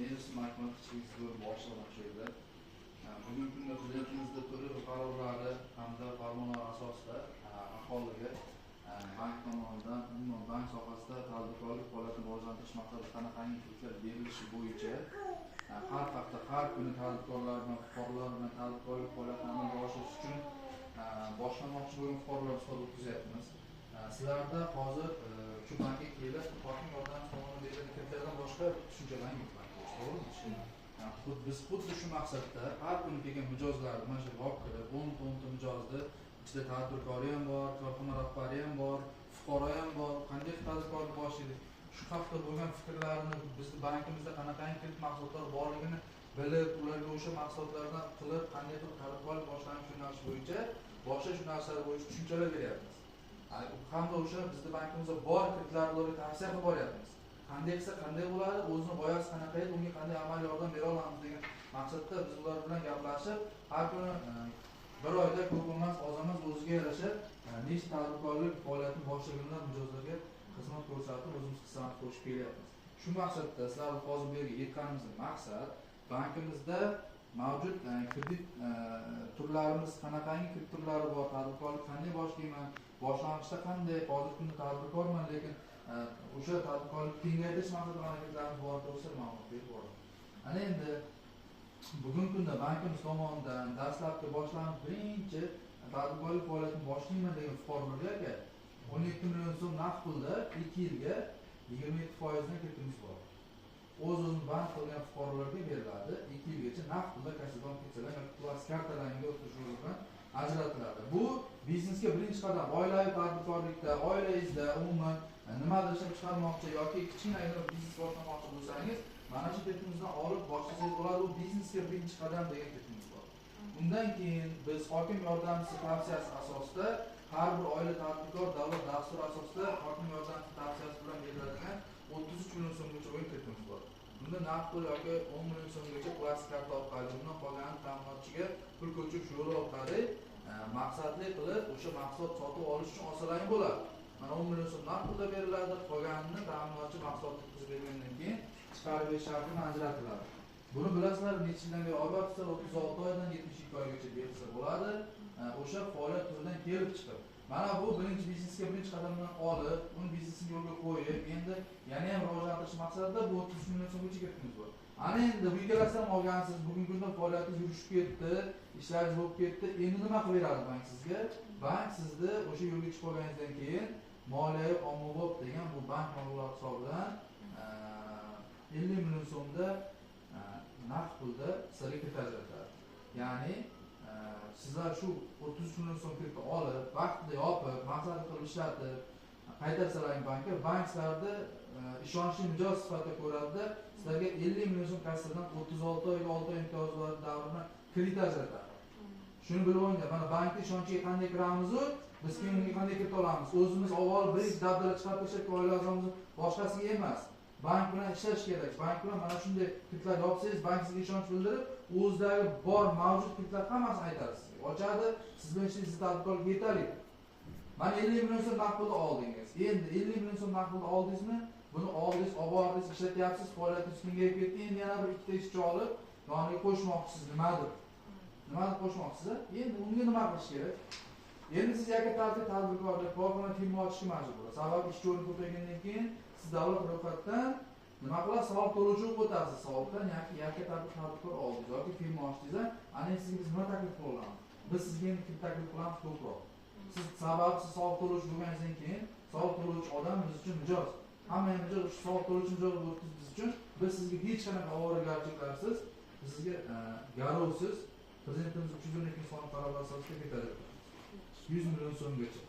Menimcha matematikchilik zo'r boshlangan shu yerda. Bugungi kunda prezidentimizda turli qarorlari hamda farmonlar asosida aholiga bank tomonidan umuman bank sohasida tadbirkorlik faoliyatini rivojlantirish maqsadida qanaqangi hujjatlar berilishi bo'yicha har hafta har kuni tadbirkorlar bilan fuqarolar bilan tadbirkorlik faoliyatini amalga oshirish uchun boshlamoqchi bo'lgan fuqarolar suhbat o'tkazyapmiz. Sizlarda hozir shu bankga kelib hokim yordamchi tomonidan berilgan kreditlardan boshqa tushunchalar yo'q. To'g'rimi? Biz xuddi shu maqsadda har kuni kelgan mijozlarni mana shu olib kirib 10-ta mijozni ichida tadbirkori ham bor, korxona rahbari ham bor, fuqaro ham bor, qanday tadbirkorlik boshlaydi. Shu hafta bo'lgan fikrlarini bizni bankimizda qanaqangi kredit mahsulotlari borligini bilib, ularga o'sha mahsulotlardan qilib qanday qilib tadbirkorlik boshlanish yo'nalishi bo'yicha boshqa yo'nalishlar bo'yicha tushunchalar beryapmiz. Hamda o'sha bizni bankimizda bor kreditlarni ularga tavsiya qilib boryapmiz. Qanday qilsa qanday bo'ladi, o'zini g'oyasi qanaqa edi, unga qanday amaliy yordam bera olamiz degan maqsadda biz ular bilan gaplashib, har kuni bir oyda ko'p emas, oz emas o'ziga yarasha nechta tadbirkorlik faoliyatini boshlaganlar mijozlarga xizmat ko'rsatib, o'zimiz hissamizni qo'shib kelyapmiz. Shu maqsadda sizlarni hozir bu yerga yetganimizning maqsad bankimizda mavjud kredit turlarimiz qanaqangi kredit turlari bor, tadbirkorlik qanday boshlayman, boshlang'ich qanday, hozirgi kunda tadbirkorman, lekin o'sha tadbirkorlik kengaytirish maqsadida harakatlarimiz bor to'g'risida ma'lumot berib boramiz. Ana endi bugungi kunda bankimiz tomonidan dastlabki boshlang'ich birinchi tadbirkorlik faoliyatini boshlayman degan fuqarolarga 12 million so'm naqd pulda 2 yilga 27% dan kreditimiz bor. O'zini bank qilgan fuqarolarga beriladi. 2 yilgacha naqd pulda kassadan ketsalar yoki plastik kartalarga o'tirish bilan ajratiladi. Bu biznesga birinchi qadam. Oilaviy tadbirkorlikda, oilangizda umuman nimadir ishlab chiqarmoqchi yoki kichkinagina biznes boshlamoqchi bo'lsangiz, mana shu kreditimizni olib boshlasangiz bo'ladi. Bu biznesga birinchi qadam degan kreditimiz bor. Undan keyin biz hokim yordamchisi tavsiyasi asosida har bir oila tadbirkor davlat dasturi asosida hokim yordamchisi tavsiyasi bilan beriladigan 33 million so'mgacha o'yin kreditimiz bor. Bunda naqd pul yoki 10 million so'mgacha plastik karta orqali, bundan qolgan ta'minotchiga pul ko'chirish yo'li orqali maqsadli qilib o'sha mahsulot sotib olish uchun oson bo'ladi. Mana 10 million so'm naqd pulda beriladi, qolganini ta'minotchi mahsulot yetkazib bergandan keyin chiqarib berish shartini ajratiladi. Buni bilasizlar, necha yildan beri albatta 36 oydan 72 oygacha berilsa bo'ladi. O'sha faoliyat turidan kelib chiqib. Mana bu birinchi biznesga birinchi qadamdan olib, uni biznesini yo'lga qo'yib, endi yana ham rivojlantirish maqsadida bu 30 million so'mgacha kreditimiz bor. Ana endi bu ikkalasidan olgansiz, bugungi kunda faoliyatingiz yurishib ketdi, ishlaringiz bo'lib ketdi. Endi nima qilib beradi bank sizga? Bank sizni o'sha yo'lga chiqib olganingizdan keyin moliyaviy ommabop degan bu bank mablag'lari hisobidan 50 million so'mda naqd pulda sizlarga kredit ajratadi. Ya'ni sizlar shu 33 million so'm kreditni olib, vaqtida yopib, maqsadli qilib ishlatib, qaytarsalaring bankka, bank sizlarni ishonchli mijoz sifatida ko'radida, sizlarga 50 million so'm kassadan 36 oyga 6 oy imtiyozlar davrini kredit ajratadi. Shuni bilib oling, mana bankning ishonchiga qanday kiramiz-ku, biz keyin unga qanday kredit olamiz? O'zimiz avval bir dabdala chiqarib tashlab oila a'zomiz boshqasiga emas. Bank bilan ishlash kerak. Bank bilan mana shunday kreditlar yopsangiz, bank sizga ishonch bildirib, o'zidagi bor mavjud kreditlar hammasini aytadi sizga. Ochadi, siz bilan ishlaysiz, tadbirkorlik yetarli. Mana 50 million so'm naqd pulda oldingiz. Endi 50 million so'm naqd pulda oldingizmi? Buni oldingiz, olib bordingiz, ishlatyapsiz, faoliyatingiz kengayib ketdi. Endi yana bir ikkita ishchi olib, yoniga qo'shmoqchisiz nimadir? Nimani qo'shmoqchisiz? Endi unga nima qilish kerak? Endi siz yakka tadbirkorlik, korxona firma ochishga majbur bo'lasiz. Sababi ishchi o'rni ko'paygandan keyin siz davlat ro'yxatidan nima qilasiz? Soliq to'lovchi bo'lib o'tasiz. Soliqdan yakka tadbirkor oldingiz yoki firma ochdingiz, ana sizga biz nima taklif qilamiz? Biz sizga endi kim taklif qilamiz ko'proq. Siz sababi siz soliq to'lovchi bo'lganingizdan keyin soliq to'lovchi odam biz uchun mijoz. Hamma mijoz shu soliq to'lovchi mijoz bo'lib biz uchun biz sizga hech qanaqa ovoragarchiliklarsiz, sizga garovsiz prezidentimiz 312 son qarori asosida ketadi. 100 million so'mgacha.